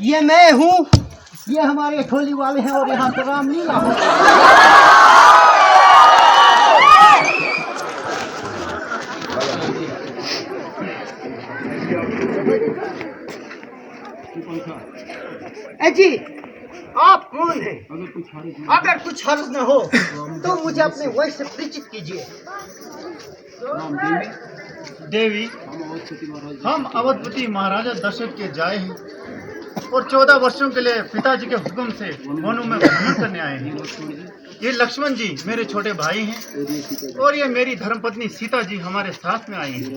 ये मैं हूँ, ये हमारे ठोली वाले हैं और यहाँ पे रामलीला हो। जी आप कौन हैं? अगर कुछ हर्ज न हो तो मुझे अपने वंश से परिचित कीजिए। देवी, हम अवधपति महाराजा दशरथ के जाए हैं और 14 वर्षों के लिए पिताजी के हुक्म से वनों में भ्रमण करने आए हैं। ये लक्ष्मण जी मेरे छोटे भाई हैं और ये मेरी धर्मपत्नी सीता जी हमारे साथ में आई हैं।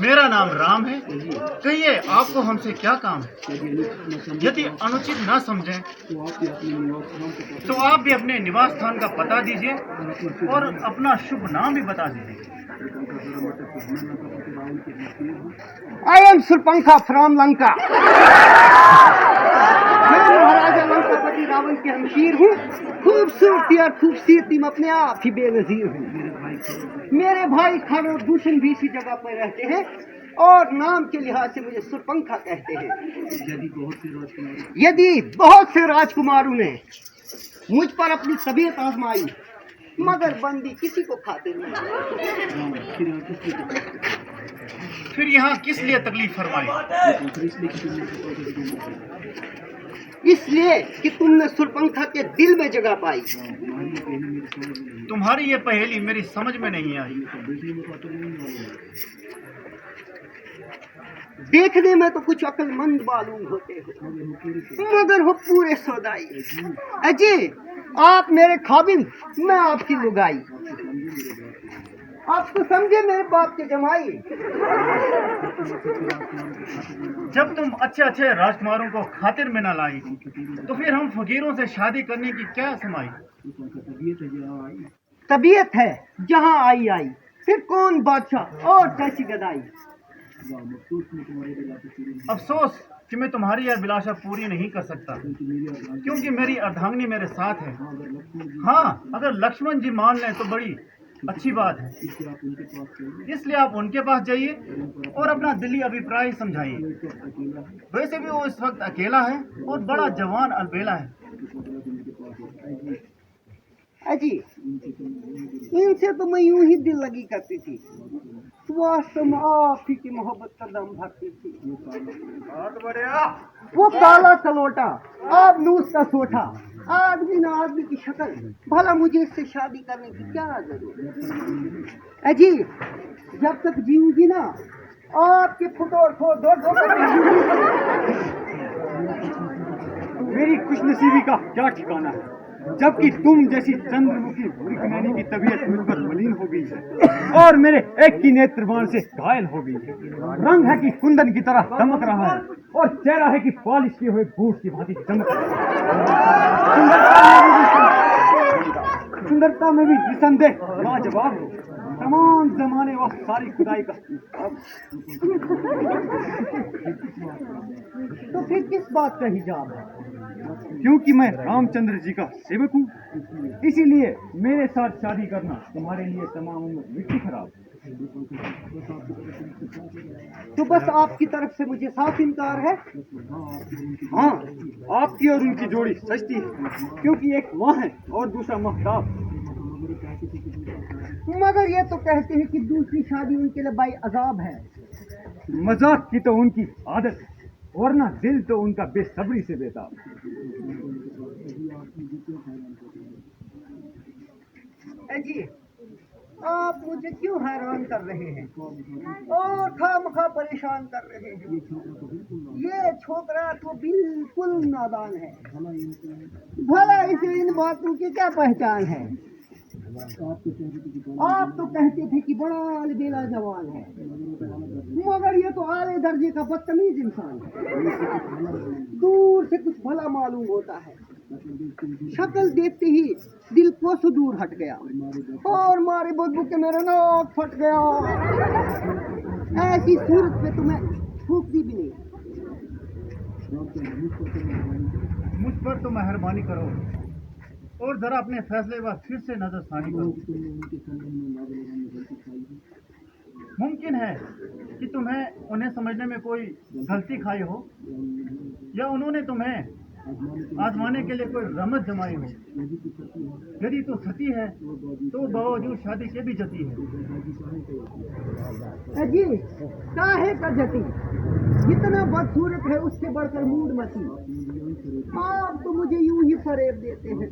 मेरा नाम राम है। कहिए आपको हमसे क्या काम है? यदि अनुचित ना समझें तो आप भी अपने निवास स्थान का पता दीजिए और अपना शुभ नाम भी बता दीजिए। I am Surpanakha from Lanka. मैं महाराजा लंकापति रावण के हमशीर हूँ। खूबसूरती और खूबसूरती में अपने आप ही बेनजीर हूँ। मेरे भाई खड़ और भूषण भी इसी जगह पर रहते हैं और नाम के लिहाज से मुझे सुरपंखा कहते हैं। यदि बहुत से राजकुमारों ने मुझ पर अपनी तबीयत आजमाई मगर बंदी किसी को खाते नहीं। फिर यहाँ किस लिए तकलीफ फरमाई? इसलिए कि तुमने सुरपंखा के दिल में जगह पाई। तुम्हारी ये पहेली मेरी समझ में नहीं आई। देखने में तो कुछ अक्लमंद मालूम होते हो मगर हो पूरे सौदाई। अजय आप मेरे खाबिन, मैं आपकी लुगाई। आप तो समझे मेरे बाप के जमाई। जब तुम अच्छे अच्छे राजकुमारों को खातिर में न लाई तो फिर हम फकीरों से शादी करने की क्या समाई? तबीयत है जहाँ आई आई, फिर कौन बादशाह और कैसी गदाई। अफसोस कि मैं तुम्हारी यह अभिलाषा पूरी नहीं कर सकता क्योंकि मेरी अर्धांगिनी मेरे साथ है। हाँ, अगर लक्ष्मण जी मान लें तो बड़ी अच्छी बात है। इसलिए आप उनके पास जाइए और अपना दिली अभिप्राय समझाइए। वैसे भी वो इस वक्त अकेला है और बड़ा जवान अलबेला है। अजी इनसे तो मैं यूं ही दिल लगी करती थी। वास्तव में आप ही की मोहब्बत का दम भरती थी। वो काला कलोटा, आप लूस का सोटा, आदमी ना आदमी की शक्ल, भला मुझे इससे शादी करने की क्या जरूरत। अजी जब तक जीऊंगी ना आपके फुटोर को दो मेरी खुशनसीबी का क्या ठिकाना है जबकि तुम जैसी चंद्रमुखी वृकनैनी की तबीयत मुझ पर मलिन हो गई है और मेरे एक की नेत्रबाण से घायल हो गई है। रंग है कि कुंदन की तरह दमक रहा है और चेहरा है कि पॉलिश किए हुए बूट की भांति चमक रहा है। सुंदरता में भी निसंदेह लाजवाब हो। तमाम जमाने व सारी खुदाई का तो फिर किस बात का हिजाब है? क्योंकि मैं रामचंद्र जी का सेवक हूँ, इसीलिए मेरे साथ शादी करना तुम्हारे लिए तमाम उम्र मिट्टी खराब। तो बस आपकी तरफ से मुझे साफ इनकार है। हाँ, आपकी और उनकी जोड़ी सजती है क्योंकि एक माँ है और दूसरा महताब। मगर ये तो कहते हैं कि दूसरी शादी उनके लिए बाई अजाब है। मजाक की तो उनकी आदत है वरना दिल तो उनका बेसब्री से बेताब। जी आप मुझे क्यों हैरान कर रहे हैं और खामखा परेशान कर रहे हैं? ये छोकरा तो बिल्कुल नादान है। भला इसे इन बातों की क्या पहचान है? आप तो कहते थे कि बड़ा अलबेला जवान है मगर ये तो आले दर्जे का बदतमीज इंसान है। दूर से कुछ भला मालूम होता है, शक्ल देखते ही दिल को से दूर हट गया और मारे बदबू के मेरा नाक फट गया। ऐसी सूरत पे तुम्हें थूकती भी नहीं। मुझ पर तो मेहरबानी करो और जरा अपने फैसले पर फिर से नजरसानी करो। मुमकिन है कि तुम्हें उन्हें समझने में कोई गलती खाई हो, या उन्होंने तुम्हें आजमाने के लिए कोई रमत जमाई हो। यदि तो सती है तो बावजूद शादी के भी जती है। अजी काहे का जती, जितना बदसूरत है उससे बढ़कर मूड मती। आप तो मुझे यूं ही फरेब देते हैं।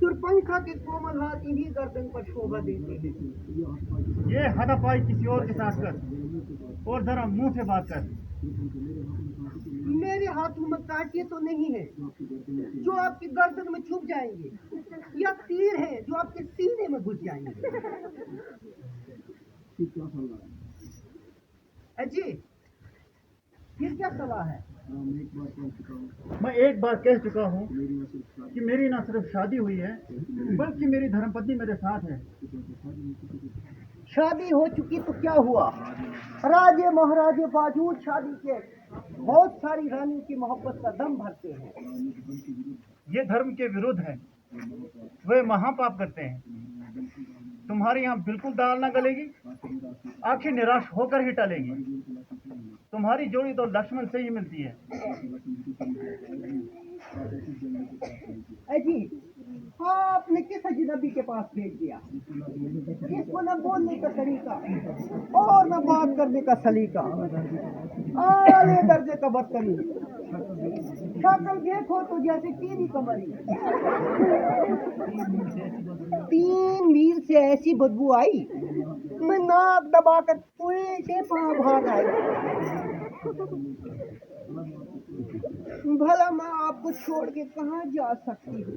सुरपंखा के कोमल हाथ इन्हीं गर्दन पर शोभा देते हैं। ये हाथापाई किसी और के साथ कर, और जरा मुंह से बात कर। मेरे हाथों में कांटे तो नहीं है जो आपकी गर्दन में छुप जाएंगे, या तीर है जो आपके सीने में घुस जाएंगे। अजी फिर क्या सलाह है? मैं एक बार कह चुका हूँ कि मेरी न सिर्फ शादी हुई है, बल्कि मेरी धर्मपत्नी मेरे साथ है। शादी हो चुकी तो क्या हुआ? राजे महाराजे बावजूद शादी के बहुत सारी रानी की मोहब्बत का दम भरते हैं। ये धर्म के विरुद्ध है, वे महापाप करते हैं। तुम्हारे यहाँ बिल्कुल दाल न गलेगी, आखिर निराश होकर ही टलेगी। तुम्हारी जोड़ी तो लक्ष्मण से ही मिलती है। अजी आपने किस अजनबी के पास भेज दिया? इसको न बोलने का तरीका और न बात करने का सलीका, आले दर्जे का बदतमीज। शक्ल देखो तो जैसे टीवी कमरी। 3 मील से ऐसी बदबू आई, मैं नाक दबाकर पूरे से भाग आई। भला मैं आपको छोड़ के कहाँ जा सकती हूँ,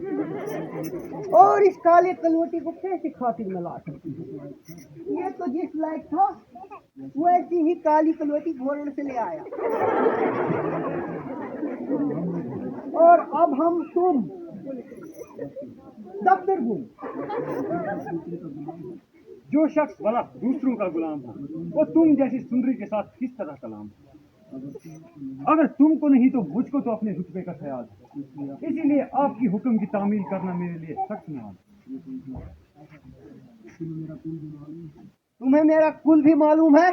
और इस काले कलवटी को कैसे खातिर में ला सकती हूँ? ये तो जिस लायक था वैसी ही काली कलवटी घोरण से ले आया, और अब हम तुम दफ्तर घूम। जो शख्स भला दूसरों का गुलाम हो, वो तुम जैसी सुंदरी के साथ किस तरह कलाम हो? अगर तुमको नहीं तो मुझको तो अपने रुतबे का ख्याल है, इसीलिए आपकी हुक्म की तामील करना मेरे लिए सख्त न्याज। तुम्हें मेरा कुल भी मालूम है?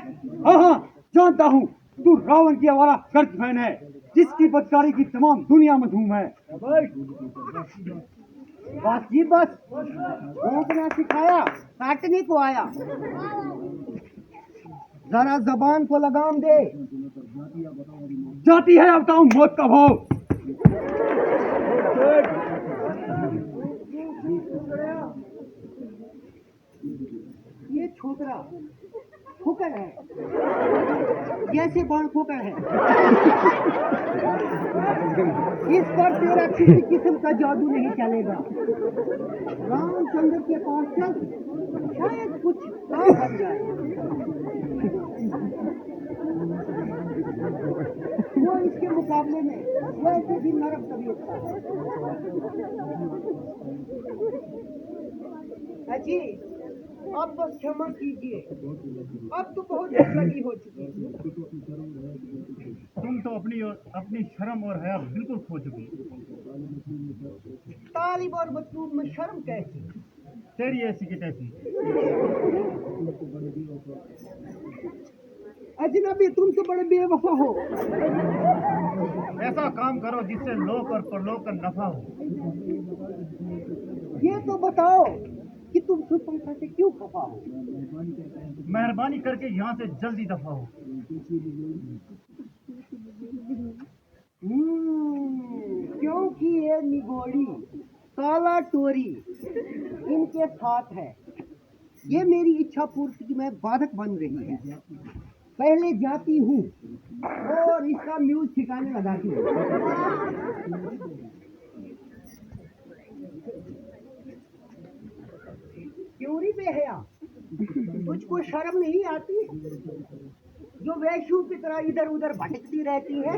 हाँ हाँ जानता हूँ, तू रावण की आवारा कर्ज फैन है, जिसकी बदकारी की तमाम दुनिया में धूम है। बस जी बस, भौंकना सिखाया, काटने को आया। जरा जबान को लगाम दे। जाती है अब बताऊं मौत का भाव। ये छोकरा फुकर है, जैसे बाण फुकर है। इस पर तेरा किसी किस्म का जादू नहीं चलेगा। रामचंद्र के पास चल, शायद कुछ काम बन जाए। वो इसके मुकाबले में वैसे भी नरक तबीयत का है। जी अब तो क्षमा कीजिए, अब तो बहुत लगी हो चुकी है। तुम तो अपनी शर्म और हया बिल्कुल खो चुकी। तालिब और मतलूब में शर्म कैसी? तेरी ऐसी की तैसी। अजनबी तुम तो बड़े बेवफा हो। ऐसा काम करो जिससे लोक और परलोक का नफा हो। ये तो बताओ कि तुम सुरपंखा से क्यों खफा हो? मेहरबानी करके यहाँ से जल्दी दफा हो। क्योंकि ये निगोड़ी काला टोरी इनके साथ है, ये मेरी इच्छा पूर्ति में बाधक बन रही है। पहले जाती हूँ और इसका म्यूज ठिकाने लगाती हूँ। क्योरी पे है तुझको शर्म नहीं आती जो वैश्यू की तरह इधर उधर भटकती रहती है?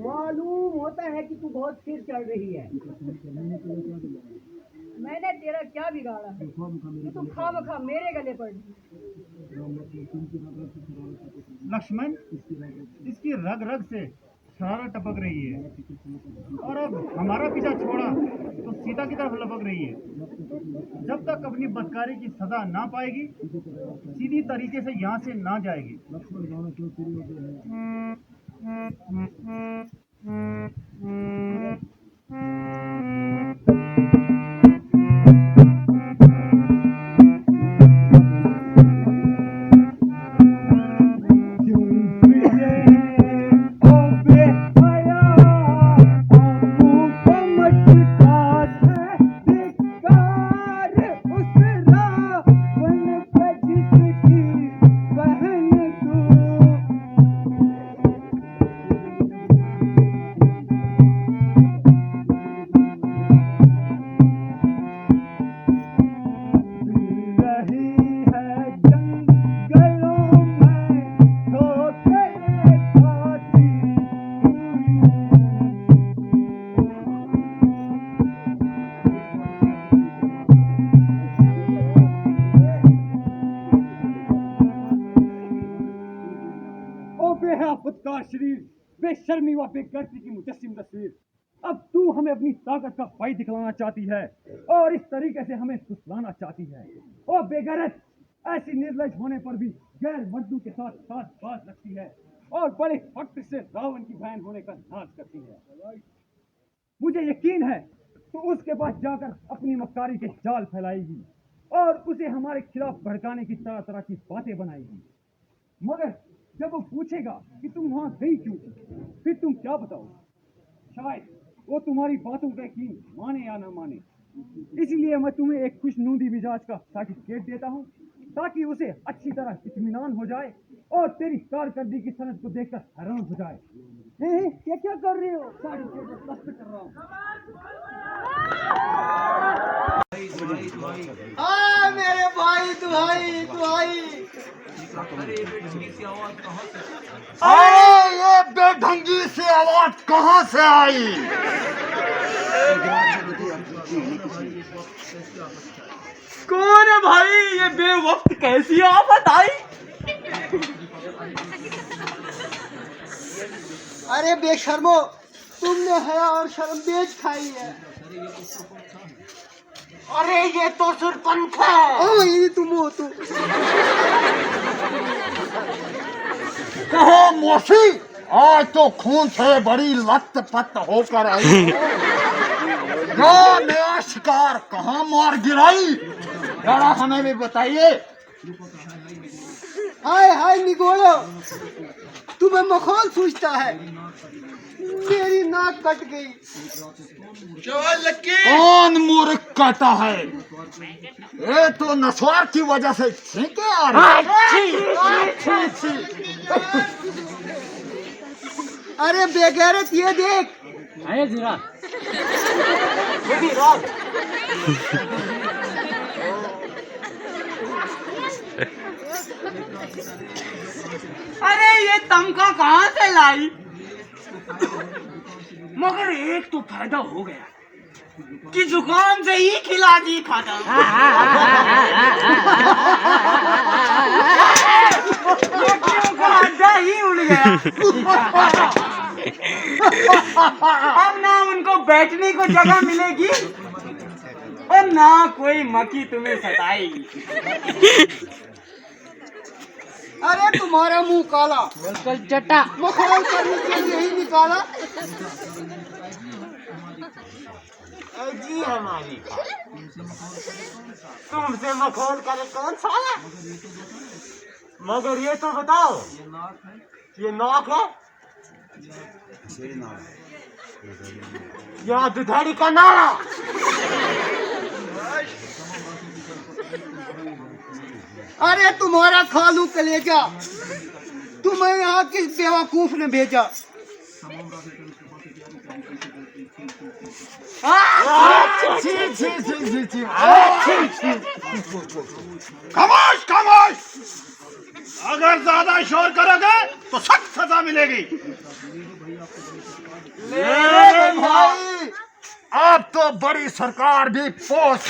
मालूम होता है कि तू बहुत सिर चढ़ रही है। मैंने तेरा क्या बिगाड़ा है? तू खामखा मेरे गले पड़। लक्ष्मण, इसकी रग रग से सारा टपक रही है और अब हमारा पीछा छोड़ा तो सीता की तरफ लपक रही है। जब तक अपनी बदकारी की सजा ना पाएगी सीधी तरीके से यहाँ से ना जाएगी। बेहयाफत का शरीर, बेशर्मी व बेगैरती की मुजस्सिम तस्वीर। अब तू हमें अपनी ताकत का फायदा दिखलाना चाहती है और इस तरीके से हमें फुसलाना चाहती है। ओ बेगैरत, ऐसी निर्लज होने पर भी गैर मर्दों के साथ साथ बात रखती है और बड़े फक्र से रावण की बहन होने का नाज करती है। मुझे यकीन है तो उसके पास जाकर अपनी मक्कारी के जाल फैलाएगी और उसे हमारे खिलाफ भड़काने की तरह तरह की बातें बनाएगी। मगर जब वो पूछेगा कि तुम वहां गई क्यों, फिर तुम क्या बताओ? शायद वो तुम्हारी बातों का यकीन माने या ना माने। इसलिए मैं तुम्हें एक खुशनुदी मिजाज का सर्टिफिकेट देता हूँ ताकि उसे अच्छी तरह इत्मीनान हो जाए और तेरी कारकर्दगी की सनद को देखकर हैरान हो जाए। ये क्या कर रहे हो? सर्टिफिकेट कर रहा हूँ। मेरे भाई, दुहाई दुहाई। अरे ये बेढंगी से आवाज कहाँ से आई? कौन है भाई? ये बेवक्त कैसी आफत आई? अरे बेशर्मो, तुमने हया और शर्म बेच खाई है। अरे ये तो सुरपंख है। ओ ये तुम हो तू। कहो मौसी, आज तो खून से बड़ी लथपथ होकर आई। ये नया शिकार कहाँ मार गिराई? जरा हमें भी बताइए। हाय हाय निगोलो, तुम्हें मखौल सूझता है। मेरी नाक कट गई। कौन मूर्ख कहता है? ये तो नस्वार की वजह से छींके आ रही। अरे बेगैरत, ये देख। अरे ये तमका कहाँ से लाई? मगर एक तो फायदा हो गया कि जुकाम से ही खिला दी खाता। अड्डा ही उड़ गया। अब ना उनको बैठने को जगह मिलेगी और ना कोई मक्खी तुम्हें सताएगी। अरे तुम्हारा मुंह काला, चटा मखौल करने के लिए ही निकाला। जी हमारी तुमसे मखौल करे कौन साला? मगर ये तो बताओ, ये नाक है या दुधारी का नारा? अरे तुम्हारा खालू कलेजा, तुम्हें यहाँ किस बेवकूफ ने भेजा? खामोश खामोश, अगर ज्यादा शोर करोगे तो सख्त सजा मिलेगी। भाई, अब तो बड़ी सरकार भी पोस्ट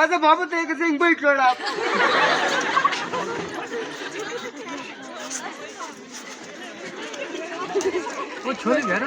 कासे बाबू ते एक सिंह बैठ लोड़ा वो छोरी घर